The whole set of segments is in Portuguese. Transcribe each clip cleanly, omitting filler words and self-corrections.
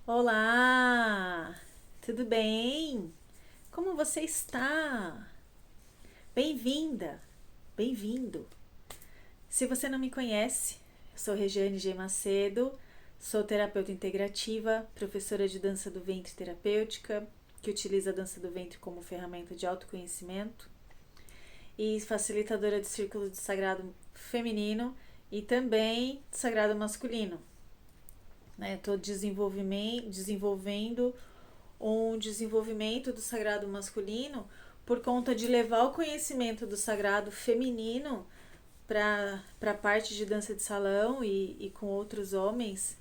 Olá, tudo bem? Como você está? Bem-vinda, bem-vindo. Se você não me conhece, eu sou Regiane G. Macedo, sou terapeuta integrativa, professora de dança do ventre terapêutica, que utiliza a dança do ventre como ferramenta de autoconhecimento e facilitadora de círculo de sagrado feminino e também de sagrado masculino. Estou desenvolvendo um desenvolvimento do sagrado masculino por conta de levar o conhecimento do sagrado feminino para a parte de dança de salão e com outros homens.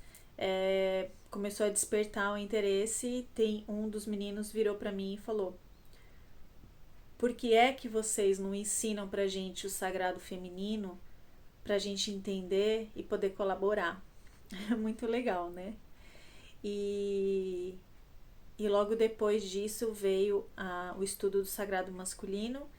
Começou a despertar o interesse e tem um dos meninos virou para mim e falou: por que é que vocês não ensinam pra gente o sagrado feminino pra gente entender e poder colaborar? É muito legal, né? E E logo depois disso veio o estudo do sagrado masculino.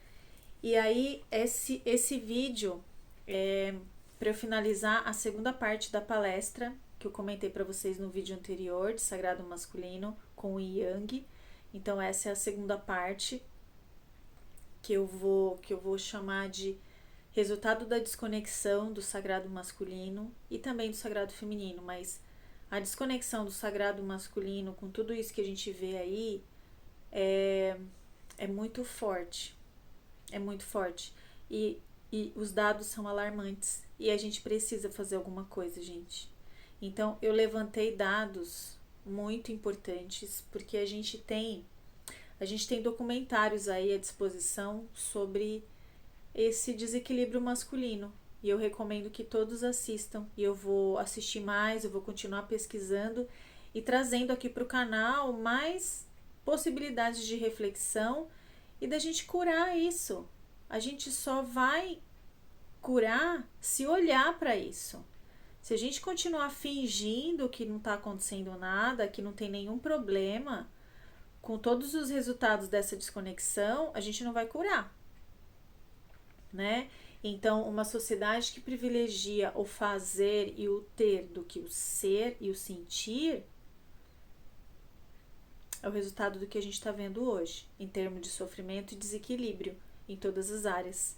E aí, esse vídeo é para eu finalizar a segunda parte da palestra que eu comentei para vocês no vídeo anterior de sagrado masculino com o Yang. Então, essa é a segunda parte que eu vou chamar de resultado da desconexão do sagrado masculino e também do sagrado feminino, mas a desconexão do sagrado masculino com tudo isso que a gente vê aí é, é muito forte. É muito forte. E os dados são alarmantes. E a gente precisa fazer alguma coisa, gente. Então, eu levantei dados muito importantes, porque a gente tem documentários aí à disposição sobre esse desequilíbrio masculino. E eu recomendo que todos assistam. E eu vou assistir mais, eu vou continuar pesquisando e trazendo aqui para o canal mais possibilidades de reflexão e da gente curar isso. A gente só vai curar se olhar para isso. Se a gente continuar fingindo que não está acontecendo nada, que não tem nenhum problema, com todos os resultados dessa desconexão, a gente não vai curar, né? Então, uma sociedade que privilegia o fazer e o ter do que o ser e o sentir é o resultado do que a gente está vendo hoje, em termos de sofrimento e desequilíbrio em todas as áreas,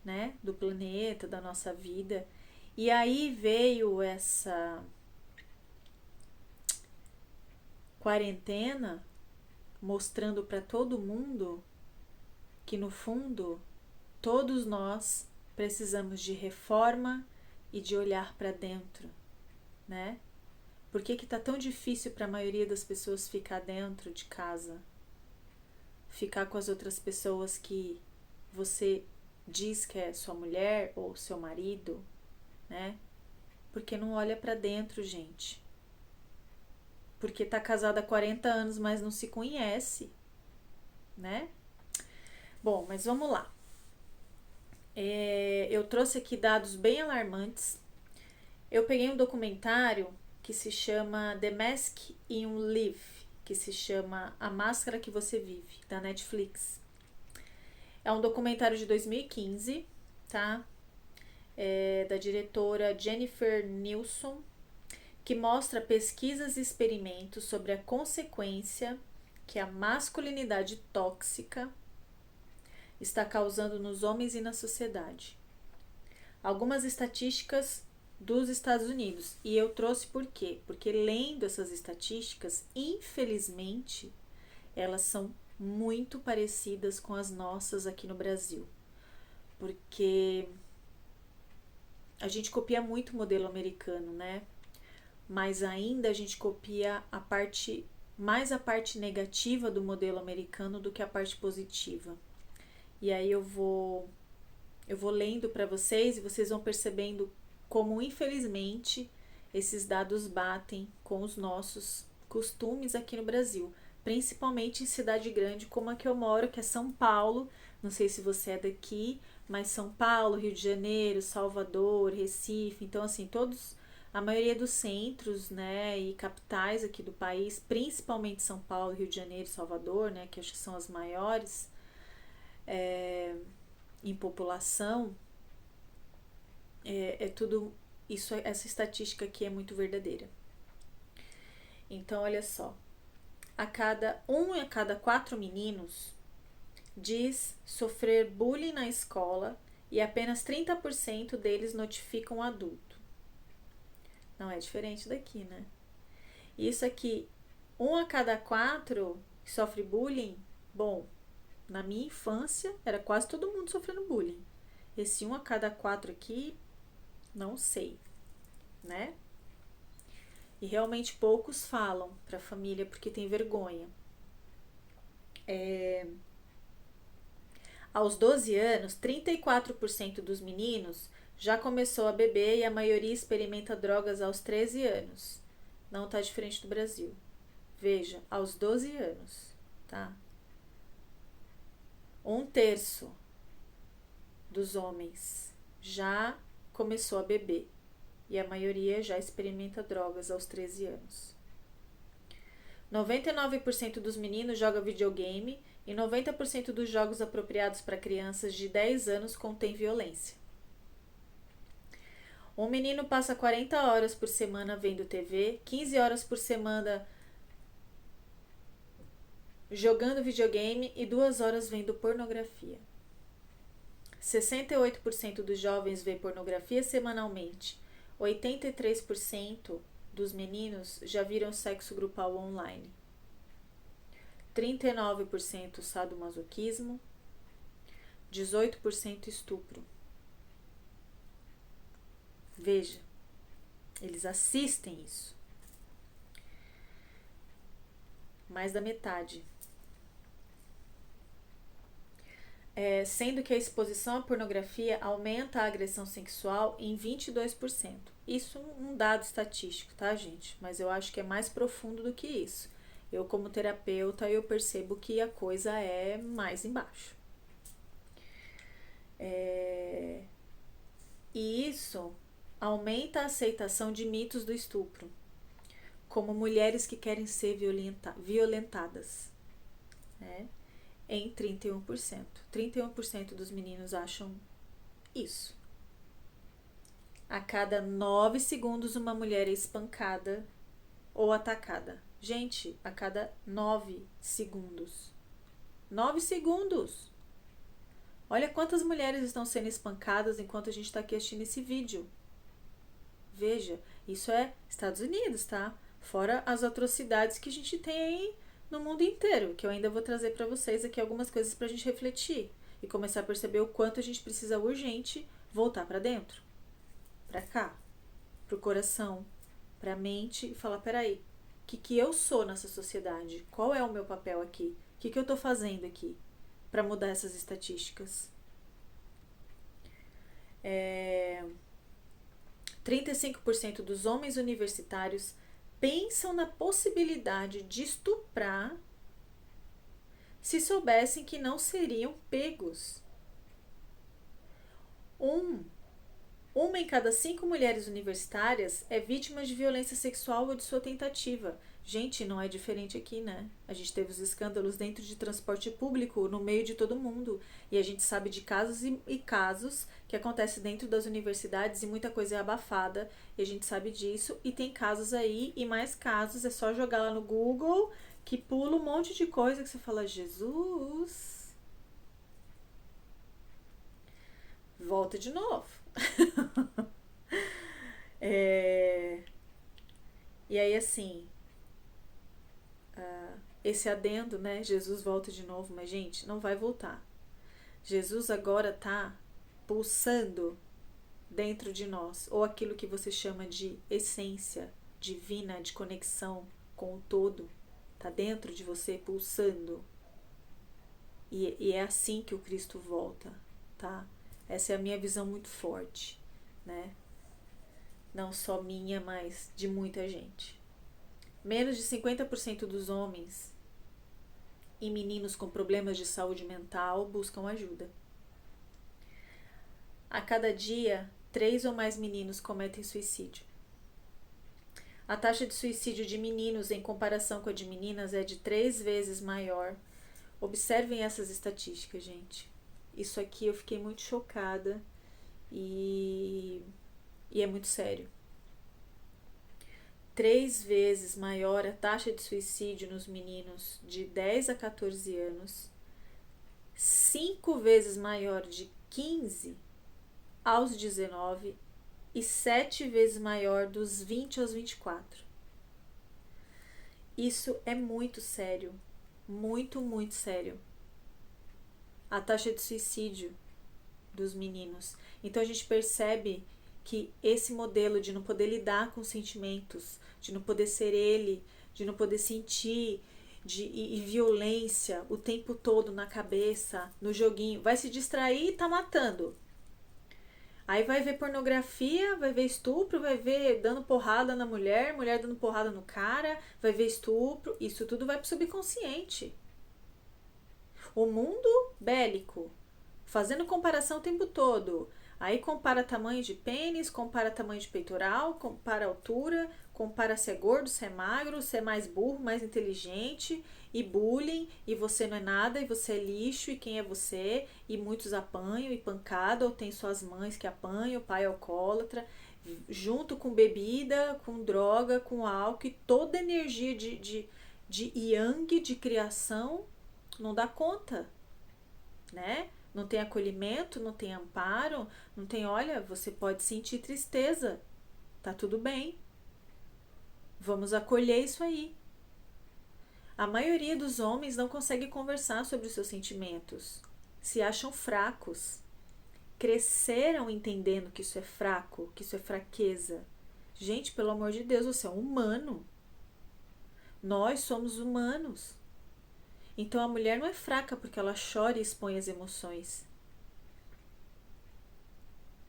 né? Do planeta, da nossa vida. E aí veio essa quarentena mostrando para todo mundo que no fundo todos nós precisamos de reforma e de olhar para dentro, né? Por que tá tão difícil para a maioria das pessoas ficar dentro de casa? Ficar com as outras pessoas que você diz que é sua mulher ou seu marido, né? Porque não olha para dentro, gente. Porque tá casada há 40 anos, mas não se conhece, né? Bom, mas vamos lá. Eu trouxe aqui dados bem alarmantes. Eu peguei um documentário que se chama The Mask You Live, que se chama A Máscara que Você Vive, da Netflix. É um documentário de 2015, tá? Da diretora Jennifer Nilsson, que mostra pesquisas e experimentos sobre a consequência que a masculinidade tóxica está causando nos homens e na sociedade. Algumas estatísticas dos Estados Unidos. E eu trouxe por quê? Porque lendo essas estatísticas, infelizmente, elas são muito parecidas com as nossas aqui no Brasil. Porque a gente copia muito o modelo americano, né? Mas ainda a gente copia mais a parte negativa do modelo americano do que a parte positiva. E aí eu vou lendo para vocês e vocês vão percebendo como, infelizmente, esses dados batem com os nossos costumes aqui no Brasil, principalmente em cidade grande como a que eu moro, que é São Paulo. Não sei se você é daqui, mas São Paulo, Rio de Janeiro, Salvador, Recife, então assim, a maioria dos centros, né, e capitais aqui do país, principalmente São Paulo, Rio de Janeiro, Salvador, né, que acho que são as maiores em população, tudo isso, essa estatística aqui é muito verdadeira. Então, olha só, a cada 4 meninos diz sofrer bullying na escola e apenas 30% deles notificam o adulto. Não é diferente daqui, né? Isso aqui, 1 a cada 4 sofre bullying, bom, na minha infância era quase todo mundo sofrendo bullying. Esse 1 a cada 4 aqui, não sei, né? E realmente poucos falam para a família porque tem vergonha. Aos 12 anos, 34% dos meninos já começou a beber e a maioria experimenta drogas aos 13 anos. Não está diferente do Brasil. Veja, aos 12 anos, tá? 1/3 dos homens já começou a beber e a maioria já experimenta drogas aos 13 anos. 99% dos meninos joga videogame e 90% dos jogos apropriados para crianças de 10 anos contém violência. Um menino passa 40 horas por semana vendo TV, 15 horas por semana jogando videogame e 2 horas vendo pornografia. 68% dos jovens vê pornografia semanalmente. 83% dos meninos já viram sexo grupal online. 39% sadomasoquismo. 18% estupro. Veja, eles assistem isso. Mais da metade. Sendo que a exposição à pornografia aumenta a agressão sexual em 22%. Isso é um dado estatístico, tá, gente? Mas eu acho que é mais profundo do que isso. Eu, como terapeuta, eu percebo que a coisa é mais embaixo. E isso aumenta a aceitação de mitos do estupro, como mulheres que querem ser violentadas, né? Em 31%. 31% dos meninos acham isso. A cada 9 segundos uma mulher é espancada ou atacada. Gente, a cada 9 segundos. 9 segundos! Olha quantas mulheres estão sendo espancadas enquanto a gente está aqui assistindo esse vídeo. Veja, isso é Estados Unidos, tá? Fora as atrocidades que a gente tem aí no mundo inteiro, que eu ainda vou trazer para vocês aqui algumas coisas para a gente refletir e começar a perceber o quanto a gente precisa urgente voltar para dentro, para cá, pro coração, pra mente e falar, peraí, o que eu sou nessa sociedade? Qual é o meu papel aqui? O que eu tô fazendo aqui para mudar essas estatísticas? 35% dos homens universitários pensam na possibilidade de estuprar se soubessem que não seriam pegos. Uma em cada 5 mulheres universitárias é vítima de violência sexual ou de sua tentativa. Gente, não é diferente aqui, né? A gente teve os escândalos dentro de transporte público, no meio de todo mundo. E a gente sabe de casos e casos que acontecem dentro das universidades e muita coisa é abafada. E a gente sabe disso. E tem casos aí e mais casos. É só jogar lá no Google que pula um monte de coisa que você fala, Jesus. Volta de novo. E aí, assim, esse adendo, né? Jesus volta de novo, mas, gente, não vai voltar. Jesus agora tá pulsando dentro de nós, ou aquilo que você chama de essência divina, de conexão com o todo, tá dentro de você pulsando. E é assim que o Cristo volta, tá? Essa é a minha visão muito forte, né? Não só minha, mas de muita gente. Menos de 50% dos homens e meninos com problemas de saúde mental buscam ajuda. A cada dia, 3 ou mais meninos cometem suicídio. A taxa de suicídio de meninos em comparação com a de meninas é de 3 vezes maior. Observem essas estatísticas, gente. Isso aqui eu fiquei muito chocada e é muito sério. 3 vezes maior a taxa de suicídio nos meninos de 10 a 14 anos, 5 vezes maior de 15 aos 19 e 7 vezes maior dos 20 aos 24. Isso é muito sério, muito, muito sério. A taxa de suicídio dos meninos. Então a gente percebe que esse modelo de não poder lidar com sentimentos, de não poder ser ele, de não poder sentir, e violência o tempo todo na cabeça, no joguinho, vai se distrair e tá matando. Aí vai ver pornografia, vai ver estupro, vai ver dando porrada na mulher, mulher dando porrada no cara, vai ver estupro, isso tudo vai pro subconsciente. O mundo bélico, fazendo comparação o tempo todo. Aí compara tamanho de pênis, compara tamanho de peitoral, compara altura, compara se é gordo, se é magro, se é mais burro, mais inteligente, e bullying, e você não é nada, e você é lixo, e quem é você, e muitos apanham, e pancada, ou tem suas mães que apanham, o pai é alcoólatra, junto com bebida, com droga, com álcool, e toda energia de yang, de criação, não dá conta, né? Não tem acolhimento, não tem amparo, não tem, olha, você pode sentir tristeza, tá tudo bem. Vamos acolher isso aí. A maioria dos homens não consegue conversar sobre os seus sentimentos, se acham fracos. Cresceram entendendo que isso é fraco, que isso é fraqueza. Gente, pelo amor de Deus, você é um humano. Nós somos humanos. Então a mulher não é fraca porque ela chora e expõe as emoções.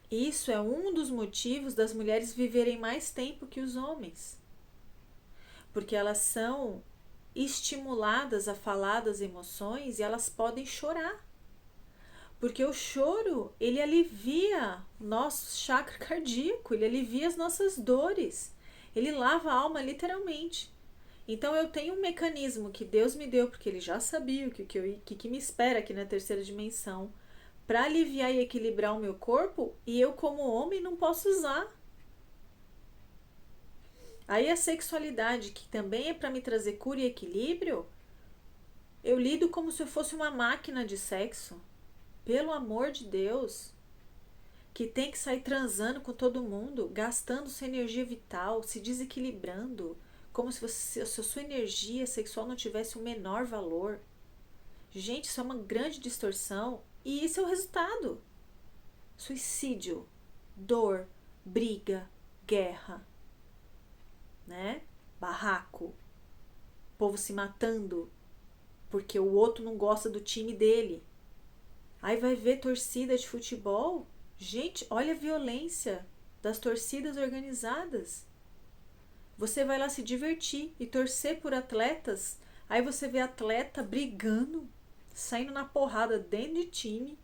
Isso é um dos motivos das mulheres viverem mais tempo que os homens. Porque elas são estimuladas a falar das emoções e elas podem chorar. Porque o choro, ele alivia o nosso chakra cardíaco, ele alivia as nossas dores. Ele lava a alma literalmente. Então eu tenho um mecanismo que Deus me deu, porque ele já sabia o que me espera aqui na terceira dimensão, para aliviar e equilibrar o meu corpo, e eu como homem não posso usar. Aí a sexualidade, que também é para me trazer cura e equilíbrio, eu lido como se eu fosse uma máquina de sexo. Pelo amor de Deus, que tem que sair transando com todo mundo, gastando sua energia vital, se desequilibrando, como se a sua energia sexual não tivesse o menor valor. Gente, isso é uma grande distorção e isso é o resultado. Suicídio, dor, briga, guerra, né? Barraco, povo se matando porque o outro não gosta do time dele. Aí vai ver torcida de futebol. Gente, olha a violência das torcidas organizadas. Você vai lá se divertir e torcer por atletas. Aí você vê atleta brigando, saindo na porrada dentro de time.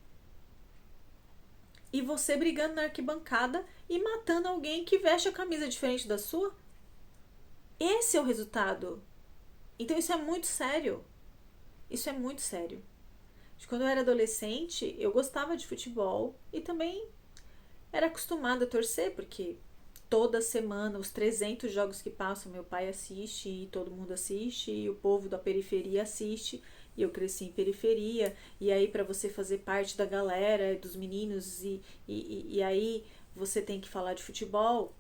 E você brigando na arquibancada e matando alguém que veste a camisa diferente da sua. Esse é o resultado. Então isso é muito sério. Isso é muito sério. Quando eu era adolescente, eu gostava de futebol e também era acostumada a torcer, porque toda semana, os 300 jogos que passam, meu pai assiste e todo mundo assiste e o povo da periferia assiste, e eu cresci em periferia, e aí para você fazer parte da galera, dos meninos, e aí você tem que falar de futebol.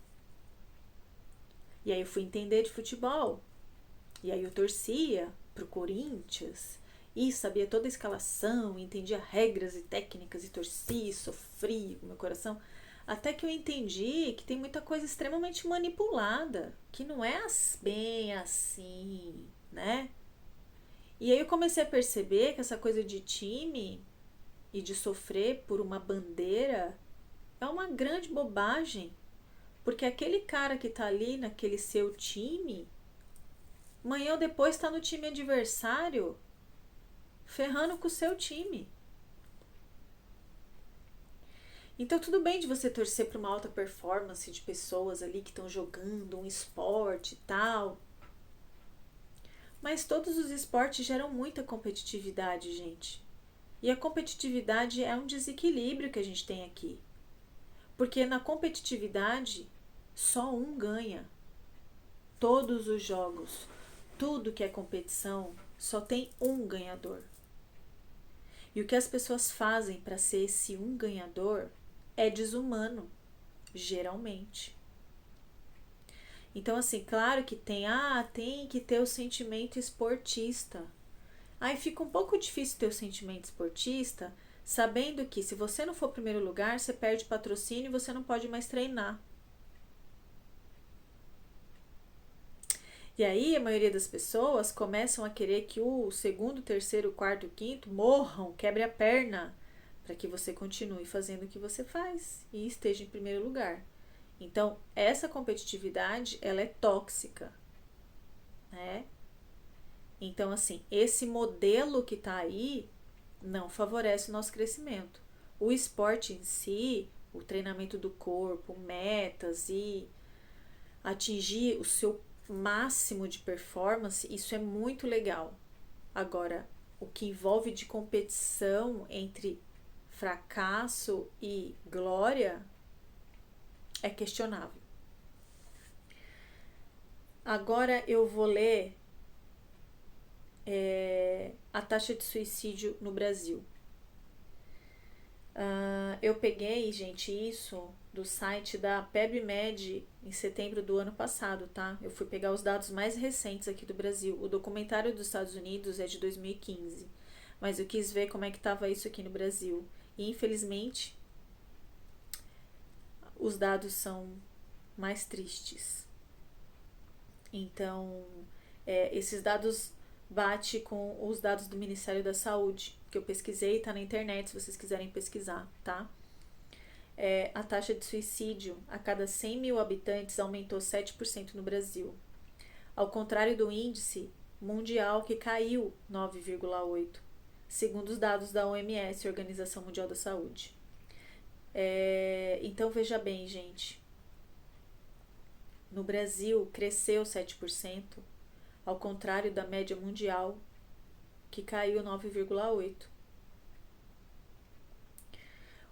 E aí eu fui entender de futebol, e aí eu torcia pro Corinthians, e sabia toda a escalação, entendia regras e técnicas, e torcia, e sofria com meu coração. Até que eu entendi que tem muita coisa extremamente manipulada, que não é bem assim, né? E aí eu comecei a perceber que essa coisa de time e de sofrer por uma bandeira é uma grande bobagem. Porque aquele cara que tá ali naquele seu time, amanhã ou depois tá no time adversário, ferrando com o seu time. Então tudo bem de você torcer para uma alta performance de pessoas ali que estão jogando um esporte e tal. Mas todos os esportes geram muita competitividade, gente. E a competitividade é um desequilíbrio que a gente tem aqui. Porque na competitividade, só um ganha. todos os jogos, tudo que é competição, só tem um ganhador. E o que as pessoas fazem para ser esse um ganhador é desumano, geralmente. Então, assim, claro que tem que ter o sentimento esportista. Aí fica um pouco difícil ter o sentimento esportista, sabendo que se você não for primeiro lugar, você perde patrocínio e você não pode mais treinar. E aí a maioria das pessoas começam a querer que o segundo, terceiro, quarto, quinto morram, quebre a perna, para que você continue fazendo o que você faz e esteja em primeiro lugar. Então, essa competitividade, ela é tóxica, né? Então, assim, esse modelo que tá aí não favorece o nosso crescimento. O esporte em si, o treinamento do corpo, metas e atingir o seu máximo de performance, isso é muito legal. Agora, o que envolve de competição entre fracasso e glória é questionável. Agora eu vou ler a taxa de suicídio no Brasil. Eu peguei, gente, isso do site da PebMed em setembro do ano passado, tá? Eu fui pegar os dados mais recentes aqui do Brasil. O documentário dos Estados Unidos é de 2015, mas eu quis ver como é que estava isso aqui no Brasil. E infelizmente, os dados são mais tristes. Então, esses dados bate com os dados do Ministério da Saúde, que eu pesquisei, tá na internet se vocês quiserem pesquisar, tá? A taxa de suicídio a cada 100 mil habitantes aumentou 7% no Brasil, ao contrário do índice mundial que caiu 9,8%, segundo os dados da OMS, Organização Mundial da Saúde. Então veja bem, gente, no Brasil cresceu 7%, ao contrário da média mundial, que caiu 9,8%.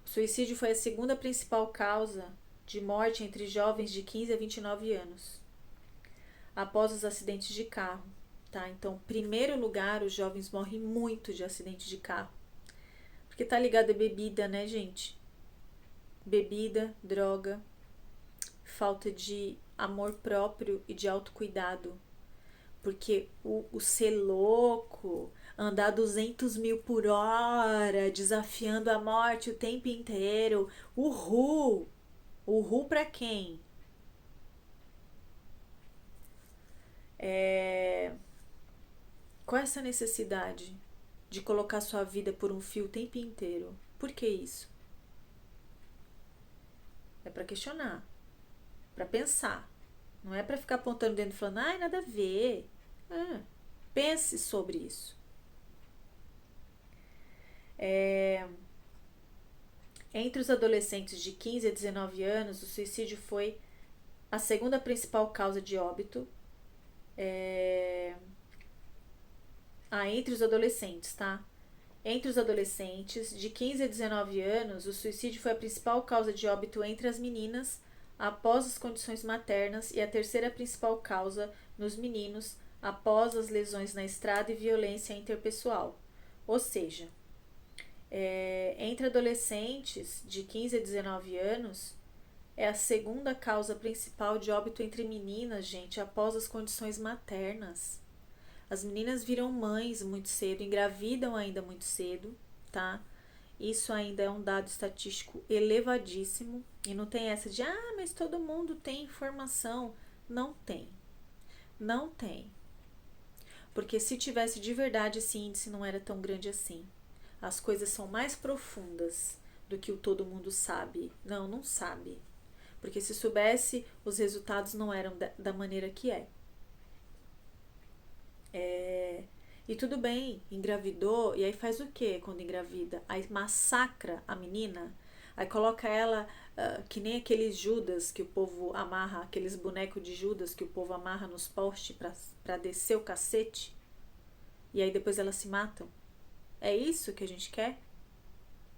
O suicídio foi a segunda principal causa de morte entre jovens de 15 a 29 anos, após os acidentes de carro. Tá? Então, em primeiro lugar, os jovens morrem muito de acidente de carro. Porque tá ligado a bebida, né, gente? Bebida, droga, falta de amor próprio e de autocuidado. Porque o ser louco, andar 200 mil por hora, desafiando a morte o tempo inteiro. Uhul! Uhul pra quem? Qual é essa necessidade de colocar sua vida por um fio o tempo inteiro? Por que isso? É pra questionar, pra pensar. Não é pra ficar apontando o dedo e falando, ai, nada a ver. Pense sobre isso. Entre os adolescentes de 15 a 19 anos, o suicídio foi a segunda principal causa de óbito. Entre os adolescentes, tá? Entre os adolescentes de 15 a 19 anos, o suicídio foi a principal causa de óbito entre as meninas após as condições maternas e a terceira principal causa nos meninos após as lesões na estrada e violência interpessoal. Ou seja, entre adolescentes de 15 a 19 anos, é a segunda causa principal de óbito entre meninas, gente, após as condições maternas. As meninas viram mães muito cedo, engravidam ainda muito cedo, tá? Isso ainda é um dado estatístico elevadíssimo. E não tem essa de, mas todo mundo tem informação. Não tem. Não tem. Porque se tivesse de verdade esse índice não era tão grande assim. As coisas são mais profundas do que o todo mundo sabe. Não, não sabe. Porque se soubesse, os resultados não eram da maneira que é. E tudo bem, engravidou, e aí faz o que quando engravida? Aí massacra a menina, aí coloca ela que nem aqueles Judas que o povo amarra, aqueles bonecos de Judas que o povo amarra nos postes pra descer o cacete, e aí depois elas se matam. É isso que a gente quer?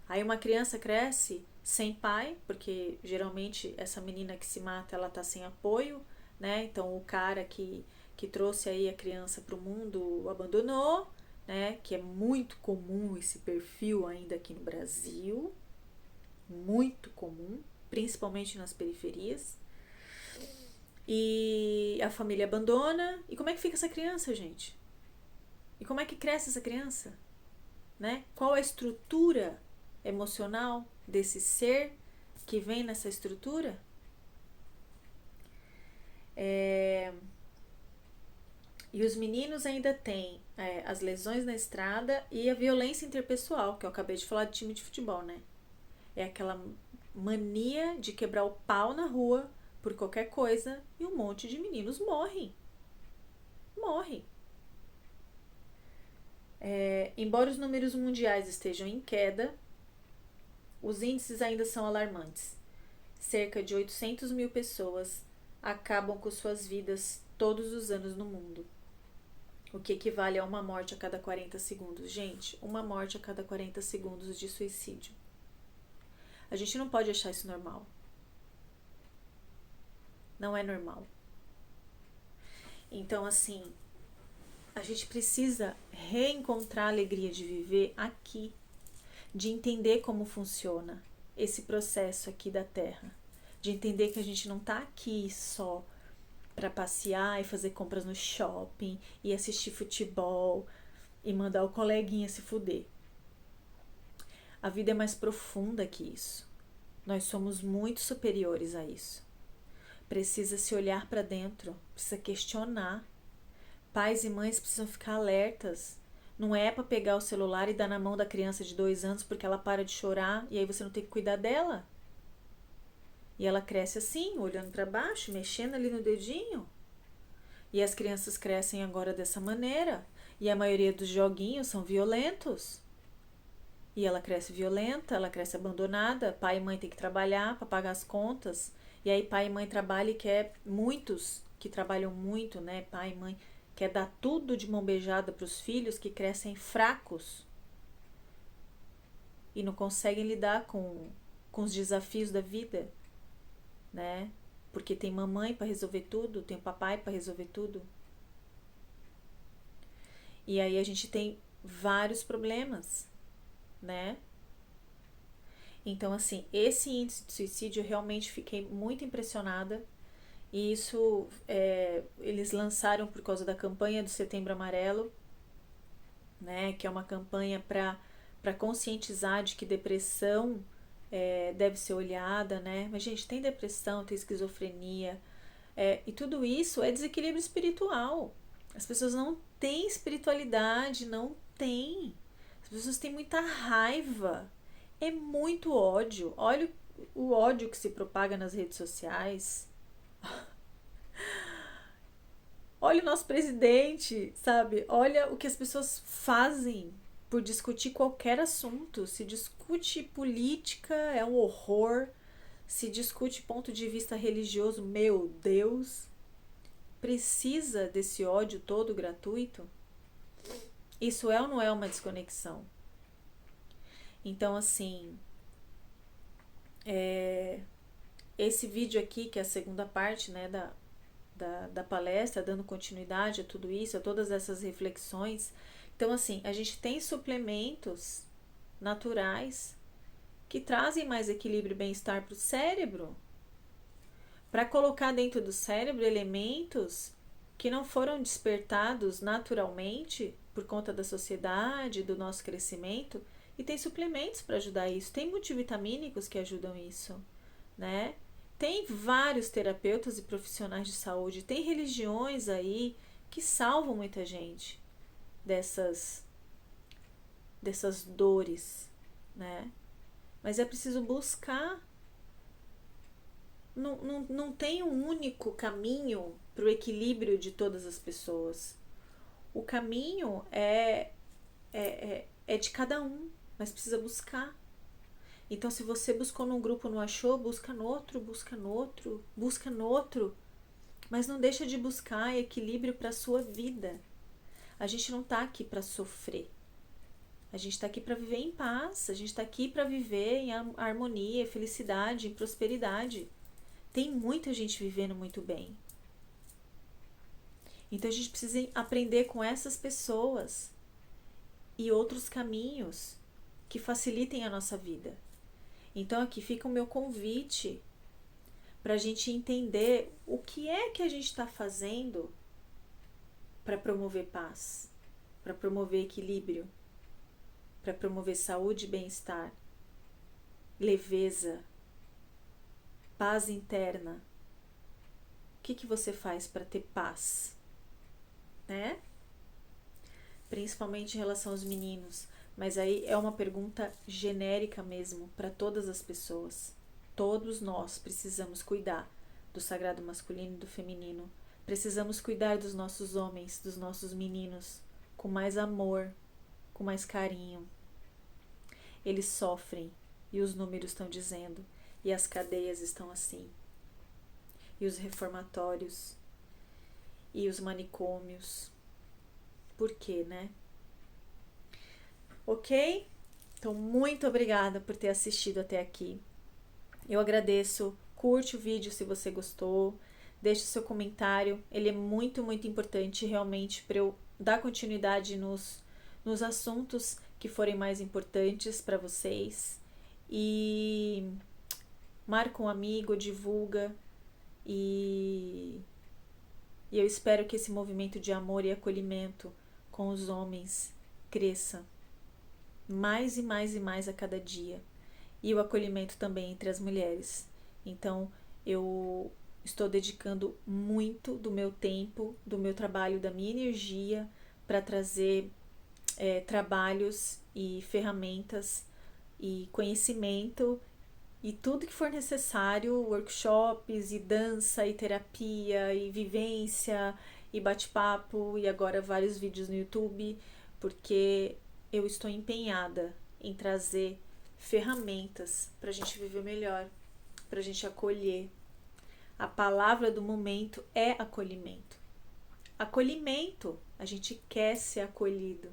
Aí uma criança cresce sem pai, porque geralmente essa menina que se mata, ela tá sem apoio, né? Então o cara que trouxe aí a criança para o mundo abandonou, né? Que é muito comum esse perfil ainda aqui no Brasil, muito comum, principalmente nas periferias. E a família abandona. E como é que fica essa criança, gente? E como é que cresce essa criança? Né? Qual a estrutura emocional desse ser que vem nessa estrutura? E os meninos ainda têm as lesões na estrada e a violência interpessoal, que eu acabei de falar de time de futebol, né? É aquela mania de quebrar o pau na rua por qualquer coisa e um monte de meninos morrem. Morrem. Embora os números mundiais estejam em queda, os índices ainda são alarmantes. Cerca de 800 mil pessoas acabam com suas vidas todos os anos no mundo, o que equivale a uma morte a cada 40 segundos. Gente, uma morte a cada 40 segundos de suicídio. A gente não pode achar isso normal. Não é normal. Então, assim, a gente precisa reencontrar a alegria de viver aqui, de entender como funciona esse processo aqui da Terra, de entender que a gente não está aqui só para passear e fazer compras no shopping e assistir futebol e mandar o coleguinha se fuder. A vida é mais profunda que isso. Nós somos muito superiores a isso. Precisa se olhar para dentro, precisa questionar. Pais e mães precisam ficar alertas. Não é para pegar o celular e dar na mão da criança de 2 anos porque ela para de chorar e aí você não tem que cuidar dela. E ela cresce assim, olhando para baixo, mexendo ali no dedinho. E as crianças crescem agora dessa maneira. E a maioria dos joguinhos são violentos. E ela cresce violenta, ela cresce abandonada. Pai e mãe tem que trabalhar para pagar as contas. E aí pai e mãe trabalham e quer, muitos que trabalham muito, né? Pai e mãe quer dar tudo de mão beijada para os filhos que crescem fracos. E não conseguem lidar com os desafios da vida, né? Porque tem mamãe para resolver tudo, tem papai para resolver tudo. E aí a gente tem vários problemas, né? Então, assim, esse índice de suicídio eu realmente fiquei muito impressionada. E isso eles lançaram por causa da campanha do Setembro Amarelo, né? Que é uma campanha para conscientizar de que depressão deve ser olhada, né? Mas, gente, tem depressão, tem esquizofrenia, e tudo isso é desequilíbrio espiritual. As pessoas não têm espiritualidade, não têm. As pessoas têm muita raiva, é muito ódio. Olha o ódio que se propaga nas redes sociais. Olha o nosso presidente, sabe? Olha o que as pessoas fazem por discutir qualquer assunto. Se discute política, é um horror. Se discute ponto de vista religioso, meu Deus. Precisa desse ódio todo gratuito? Isso é ou não é uma desconexão? Então, assim, esse vídeo aqui, que é a segunda parte, né, da palestra, dando continuidade a tudo isso, a todas essas reflexões. Então, assim, a gente tem suplementos naturais que trazem mais equilíbrio e bem-estar para o cérebro, para colocar dentro do cérebro elementos que não foram despertados naturalmente por conta da sociedade, do nosso crescimento, e tem suplementos para ajudar isso, tem multivitamínicos que ajudam isso, né? Tem vários terapeutas e profissionais de saúde, tem religiões aí que salvam muita gente dessas dores, né? Mas é preciso buscar. Não tem um único caminho para o equilíbrio de todas as pessoas. O caminho é de cada um, mas precisa buscar. Então, se você buscou num grupo e não achou, busca no outro, busca no outro, busca no outro. Mas não deixa de buscar equilíbrio para a sua vida. A gente não está aqui para sofrer. A gente está aqui para viver em paz. A gente está aqui para viver em harmonia, felicidade, em prosperidade. Tem muita gente vivendo muito bem. Então a gente precisa aprender com essas pessoas e outros caminhos que facilitem a nossa vida. Então aqui fica o meu convite para a gente entender o que é que a gente está fazendo para promover paz, para promover equilíbrio, para promover saúde e bem-estar, leveza, paz interna. O que você faz para ter paz, né? Principalmente em relação aos meninos, mas aí é uma pergunta genérica mesmo para todas as pessoas. Todos nós precisamos cuidar do sagrado masculino e do feminino. Precisamos cuidar dos nossos homens, dos nossos meninos, com mais amor, com mais carinho. Eles sofrem e os números estão dizendo, e as cadeias estão assim, e os reformatórios, e os manicômios. Por quê, né? Ok? Então, muito obrigada por ter assistido até aqui. Eu agradeço. Curte o vídeo se você gostou. Deixe seu comentário. Ele é muito, muito importante realmente para eu dar continuidade nos assuntos que forem mais importantes para vocês. E marca um amigo, divulga. E eu espero que esse movimento de amor e acolhimento com os homens cresça mais e mais e mais a cada dia. E o acolhimento também entre as mulheres. Então, eu estou dedicando muito do meu tempo, do meu trabalho, da minha energia para trazer trabalhos e ferramentas e conhecimento e tudo que for necessário, workshops e dança e terapia e vivência e bate-papo e agora vários vídeos no YouTube, porque eu estou empenhada em trazer ferramentas para a gente viver melhor, para a gente acolher. A palavra do momento é acolhimento. Acolhimento, a gente quer ser acolhido.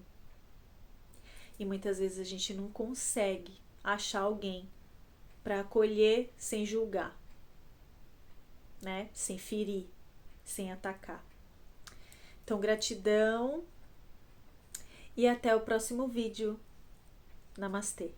E muitas vezes a gente não consegue achar alguém para acolher sem julgar, né? Sem ferir, sem atacar. Então, gratidão e até o próximo vídeo. Namastê.